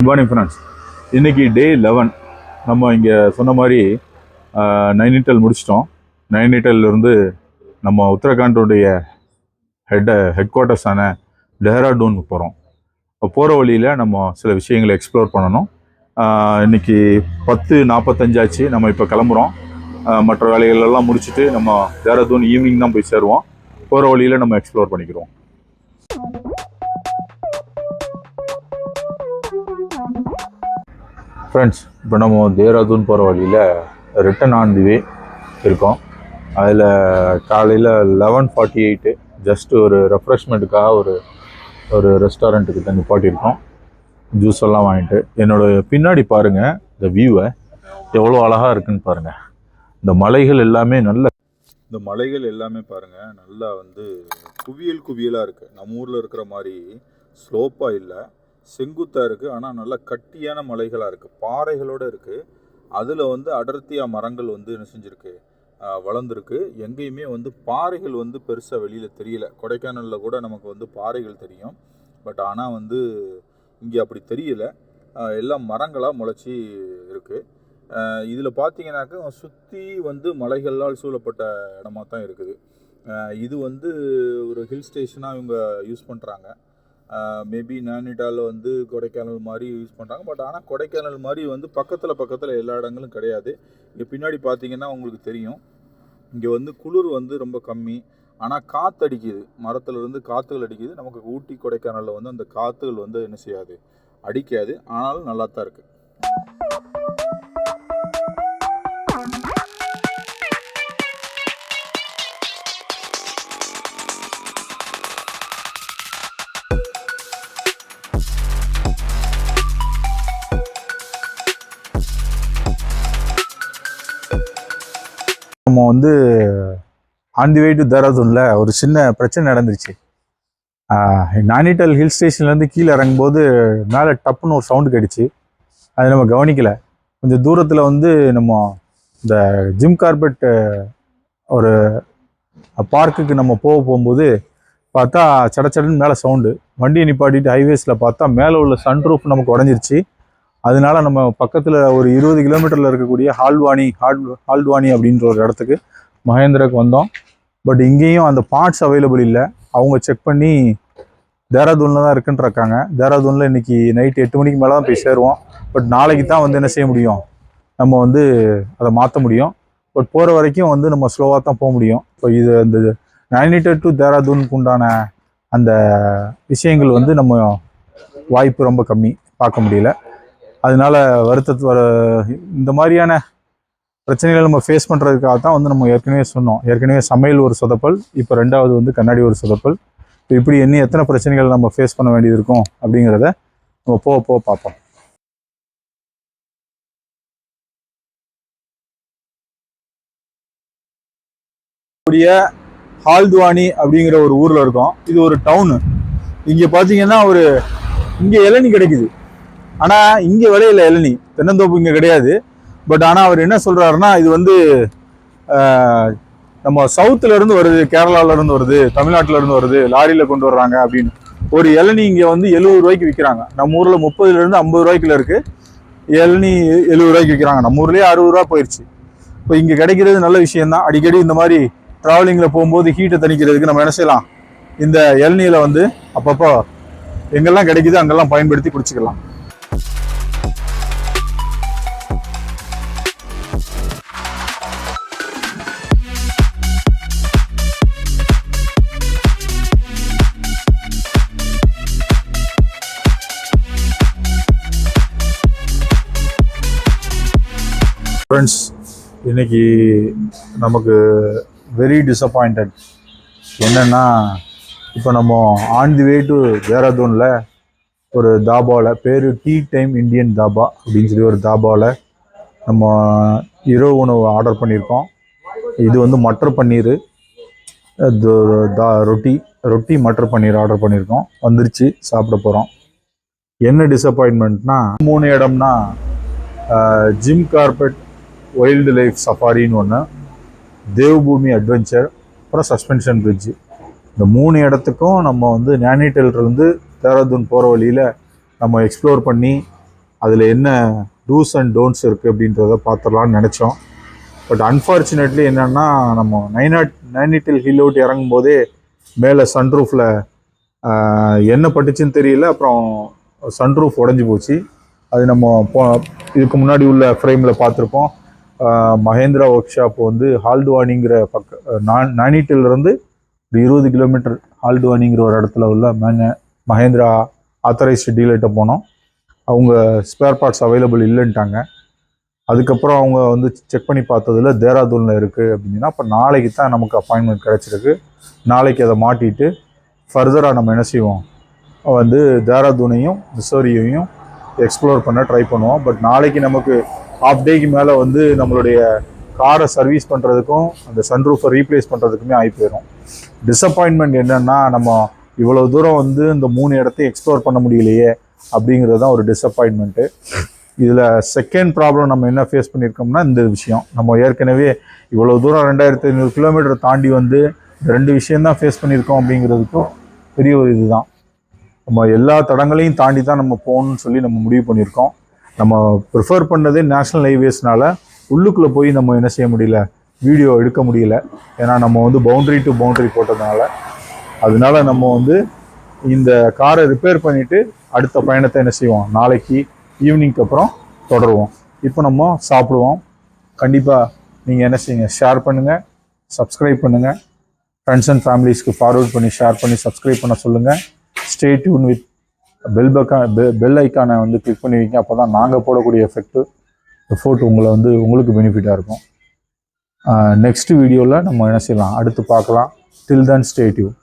Good morning friends. இன்றைக்கி டே 11. நம்ம இங்கே சொன்ன மாதிரி நைனிட்டல் முடிச்சிட்டோம். நைனிட்டல்லிருந்து நம்ம உத்தரகாண்டோடைய ஹெட் குவார்ட்டர்ஸான டேராடூனுக்கு போகிறோம். போகிற வழியில் நம்ம சில விஷயங்களை எக்ஸ்ப்ளோர் பண்ணணும். இன்றைக்கி 10:45 ஆச்சு. நம்ம இப்போ கிளம்புறோம். மற்ற வேலைகளெல்லாம் முடிச்சுட்டு நம்ம டேராடூன் ஈவினிங் தான் போய் சேருவோம். போகிற வழியில் நம்ம எக்ஸ்ப்ளோர் பண்ணிக்கிறோம். ஃப்ரெண்ட்ஸ், இப்போ நம்ம தேராதூன் போகிற வழியில் ரிட்டன் ஆன் தி வே இருக்கோம். அதில் காலையில் 11:48 ஜஸ்ட் ஒரு ரெஃப்ரெஷ்மெண்ட்டுக்காக ஒரு ரெஸ்டாரண்ட்டுக்கு தண்ணி பாட்டியிருக்கோம். ஜூஸ் எல்லாம் வாங்கிட்டு என்னோடய பின்னாடி பாருங்கள், இந்த வியூவை எவ்வளோ அழகாக இருக்குன்னு பாருங்கள். இந்த மலைகள் எல்லாமே பாருங்கள், நல்லா குவியலாக இருக்குது. நம்ம ஊரில் இருக்கிற மாதிரி ஸ்லோப்பாக இல்லை, செங்குத்தாக இருக்குது. ஆனால் நல்லா கட்டியான மலைகளாக இருக்குது, பாறைகளோடு இருக்குது. அதில் அடர்த்தியாக மரங்கள் என்ன செஞ்சுருக்கு, வளர்ந்துருக்கு. எங்கேயுமே பாறைகள் பெருசாக வெளியில் தெரியல. கொடைக்கானலில் கூட நமக்கு பாறைகள் தெரியும், பட் ஆனால் இங்கே அப்படி தெரியல. எல்லாம் மரங்களாக முளைச்சி இருக்குது. இதில் பார்த்தீங்கன்னாக்கா சுற்றி மலைகளால் சூழப்பட்ட இடமா தான் இருக்குது. இது ஒரு ஹில் ஸ்டேஷனாக இவங்க யூஸ் பண்ணுறாங்க. மேபி நைனிடாலில் கொடைக்கானல் மாதிரி யூஸ் பண்ணுறாங்க. பட் ஆனால் கொடைக்கானல் மாதிரி பக்கத்தில் எல்லா இடங்களும் கிடையாது. இங்கே பின்னாடி பார்த்தீங்கன்னா உங்களுக்கு தெரியும், இங்கே குளிர் ரொம்ப கம்மி. ஆனால் காற்று அடிக்குது, மரத்துலேருந்து காற்றுகள் அடிக்குது. நமக்கு ஊட்டி கொடைக்கானலில் அந்த காற்றுகள் என்ன செய்யாது, அடிக்காது. ஆனாலும் நல்லா தான் இருக்குது. நம்ம ஆன் தி வே டு தேராதூனில் ஒரு சின்ன பிரச்சனை நடந்துருச்சு. நைனிடால் ஹில் ஸ்டேஷன்லேருந்து கீழே இறங்கும்போது மேலே டப்புன்னு ஒரு சவுண்டு கிடச்சி. அது நம்ம கவனிக்கலை. கொஞ்சம் தூரத்தில் நம்ம இந்த ஜிம் கார்பெட் ஒரு பார்க்குக்கு நம்ம போகும்போது பார்த்தா சடச்சடன்னு மேலே சவுண்டு. வண்டியை நிப்பாட்டிட்டு ஹைவேஸில் பார்த்தா மேலே உள்ள சன்ரூஃப் நமக்கு உடஞ்சிருச்சு. அதனால நம்ம பக்கத்தில் ஒரு 20 கிலோமீட்டரில் இருக்கக்கூடிய ஹால்ட்வானி அப்படின்ற ஒரு இடத்துக்கு மகேந்திராவுக்கு வந்தோம். பட் இங்கேயும் அந்த பார்ட்ஸ் அவைலபிள் இல்லை. அவங்க செக் பண்ணி தேராதூனில் தான் இருக்குன்ட்ருக்காங்க. தேராதூனில் இன்றைக்கி நைட்டு 8 மணிக்கு மேலே தான் போய் சேருவோம். பட் நாளைக்கு தான் என்ன செய்ய முடியும், நம்ம அதை மாற்ற முடியும். பட் போகிற வரைக்கும் நம்ம ஸ்லோவாக தான் போக முடியும். இப்போ இது அந்த நைனிடால் டு தேராதூனுக்கு உண்டான அந்த விஷயங்கள் நம்ம வாய்ப்பு ரொம்ப கம்மி, பார்க்க முடியல. அதனால இந்த மாதிரியான பிரச்சனைகளை நம்ம ஃபேஸ் பண்ணுறதுக்காக தான் நம்ம ஏற்கனவே சொன்னோம். ஏற்கனவே சமையல் ஒரு சொதப்பல், இப்போ ரெண்டாவது கண்ணாடி ஒரு சொதப்பல். இப்போ இப்படி எத்தனை பிரச்சனைகள் நம்ம ஃபேஸ் பண்ண வேண்டியது இருக்கும் அப்படிங்கிறத நம்ம போக பார்ப்போம். ஹால்த்வானி அப்படிங்கிற ஒரு ஊரில் இருக்கோம். இது ஒரு டவுனு. இங்கே பார்த்தீங்கன்னா இங்கே இளநீ கிடைக்குது. ஆனால் இங்கே விளையில இளநீ, தென்னந்தோப்பு இங்கே கிடையாது. பட் ஆனால் அவர் என்ன சொல்கிறாருன்னா, இது நம்ம சவுத்துலேருந்து வருது, கேரளாவிலேருந்து வருது, தமிழ்நாட்டிலேருந்து வருது, லாரியில் கொண்டு வர்றாங்க அப்படின்னு. ஒரு இளநீ இங்கே 70 ரூபாய்க்கு விற்கிறாங்க. நம்ம ஊரில் 30லேருந்து 50 ரூபாய்க்குள்ள இருக்குது. இளநீ 70 ரூபாய்க்கு விற்கிறாங்க. நம்ம ஊர்லேயே 60 ரூபா போயிடுச்சு. இப்போ இங்கே கிடைக்கிறது நல்ல விஷயந்தான். அடிக்கடி இந்த மாதிரி ட்ராவலிங்கில் போகும்போது ஹீட்டை தணிக்கிறதுக்கு நம்ம என்ன செய்யலாம், இந்த இளநீரை அப்பப்போ எங்கெல்லாம் கிடைக்குது அங்கெல்லாம் பயன்படுத்தி குடிச்சிக்கலாம். ஃப்ரெண்ட்ஸ், இன்னைக்கு நமக்கு வெரி டிசப்பாயிண்டட். என்னென்னா, இப்போ நம்ம ஆன் தி வே டு தேராதூனில் ஒரு தாபாவில், பேர் டீ டைம் இந்தியன் தாபா அப்படின்னு சொல்லி ஒரு தாபாவில் நம்ம இரவு உணவு ஆர்டர் பண்ணியிருக்கோம். இது மட்டர் பன்னீர், ரொட்டி மட்டர் பன்னீர் ஆர்டர் பண்ணியிருக்கோம். வந்துருச்சு, சாப்பிட போகிறோம். என்ன டிசப்பாயின்மெண்ட்னா, 3 இடம்னா ஜிம் கார்பெட் வைல்டு லைஃப் சஃபாரின்னு ஒன்று, தேவ்பூமி அட்வென்ச்சர், அப்புறம் சஸ்பென்ஷன் பிரிட்ஜு. இந்த 3 இடத்துக்கும் நம்ம நைனிடால்லேருந்து தேராதூன் போகிற வழியில் நம்ம எக்ஸ்ப்ளோர் பண்ணி அதில் என்ன டூஸ் அண்ட் டோன்ட்ஸ் இருக்குது அப்படின்றத பார்த்துடலான்னு நினச்சோம். பட் அன்ஃபார்ச்சுனேட்லி என்னென்னா நம்ம நைனிட்டல் ஹில் அவுட் இறங்கும் போதே மேலே சன்ரூஃபில் என்ன பட்டுச்சுன்னு தெரியல. அப்புறம் சன்ரூஃப் உடஞ்சி போச்சு. அது நம்ம இதுக்கு முன்னாடி உள்ள ஃப்ரேமில் பார்த்துருப்போம். மஹேந்திரா ஒர்க் ஷாப் வந்து ஹால்டுவானிங்கிற நைனிட்டிலிருந்து ஒரு 20 கிலோமீட்டர் ஹால்டுவானிங்கிற ஒரு இடத்துல உள்ள மஹேந்திரா ஆத்தரைஸ்டு டீலர்கிட்ட போனோம். அவங்க ஸ்பேர் பார்ட்ஸ் அவைலபிள் இல்லைன்ட்டாங்க. அதுக்கப்புறம் அவங்க வந்து செக் பண்ணி பார்த்ததில் தேராதூனில் இருக்குது அப்படின்னா, அப்போ நாளைக்கு தான் நமக்கு அப்பாயின்மெண்ட் கிடச்சிருக்கு. நாளைக்கு அதை மாட்டிட்டு ஃபர்தராக நம்ம என்ன செய்வோம், வந்து தேராதூனையும் மிசோரியையும் எக்ஸ்ப்ளோர் பண்ண ட்ரை பண்ணுவோம். பட் நாளைக்கு நமக்கு ஹாஃப் டேக்கு மேலே வந்து நம்மளுடைய காரை சர்வீஸ் பண்ணுறதுக்கும் அந்த சன்ரூஃபை ரீப்ளேஸ் பண்ணுறதுக்குமே ஆகி போயிடும். டிஸப்பாயின்மெண்ட் என்னென்னா, நம்ம இவ்வளோ தூரம் வந்து இந்த 3 இடத்தையும் எக்ஸ்ப்ளோர் பண்ண முடியலையே அப்படிங்கிறது தான் ஒரு டிஸப்பாயின்மெண்ட்டு. இதில் செகண்ட் ப்ராப்ளம் நம்ம என்ன ஃபேஸ் பண்ணியிருக்கோம்னா, இந்த விஷயம் நம்ம ஏற்கனவே இவ்வளோ தூரம் 2500 கிலோமீட்டர் தாண்டி வந்து 2 விஷயந்தான் ஃபேஸ் பண்ணியிருக்கோம் அப்படிங்கிறதுக்கும் பெரிய ஒரு இதுதான். நம்ம எல்லா தடங்களையும் தாண்டி தான் நம்ம போகணும்னு சொல்லி நம்ம முடிவு பண்ணியிருக்கோம். நம்ம ப்ரிஃபர் பண்ணதே நேஷ்னல் ஹைவேஸ்னால உள்ளுக்குள்ளே போய் நம்ம என்ன செய்ய முடியல, வீடியோ எடுக்க முடியல. ஏன்னா நம்ம வந்து பவுண்ட்ரி டு பவுண்ட்ரி போட்டதுனால. அதனால நம்ம வந்து இந்த காரை ரிப்பேர் பண்ணிவிட்டு அடுத்த பயணத்தை என்ன செய்வோம், நாளைக்கு ஈவினிங்க்கு அப்புறம் தொடருவோம். இப்போ நம்ம சாப்பிடுவோம். கண்டிப்பாக நீங்கள் என்ன செய்யுங்க, ஷேர் பண்ணுங்கள், சப்ஸ்கிரைப் பண்ணுங்கள், ஃப்ரெண்ட்ஸ் அண்ட் ஃபேமிலிஸ்க்கு ஃபார்வர்ட் பண்ணி ஷேர் பண்ணி சப்ஸ்கிரைப் பண்ண சொல்லுங்கள். ஸ்டே டியூன் வித் பெல் ஐக்கானை வந்து கிளிக் பண்ணி வைங்க. அப்போ தான் நாங்கள் போடக்கூடிய எஃபோர்ட் உங்களுக்கு பெனிஃபிட்டாக இருக்கும். நெக்ஸ்ட் வீடியோவில் நம்ம என்ன செய்யலாம், அடுத்து பார்க்கலாம். டில் தென் ஸ்டே டியூன்.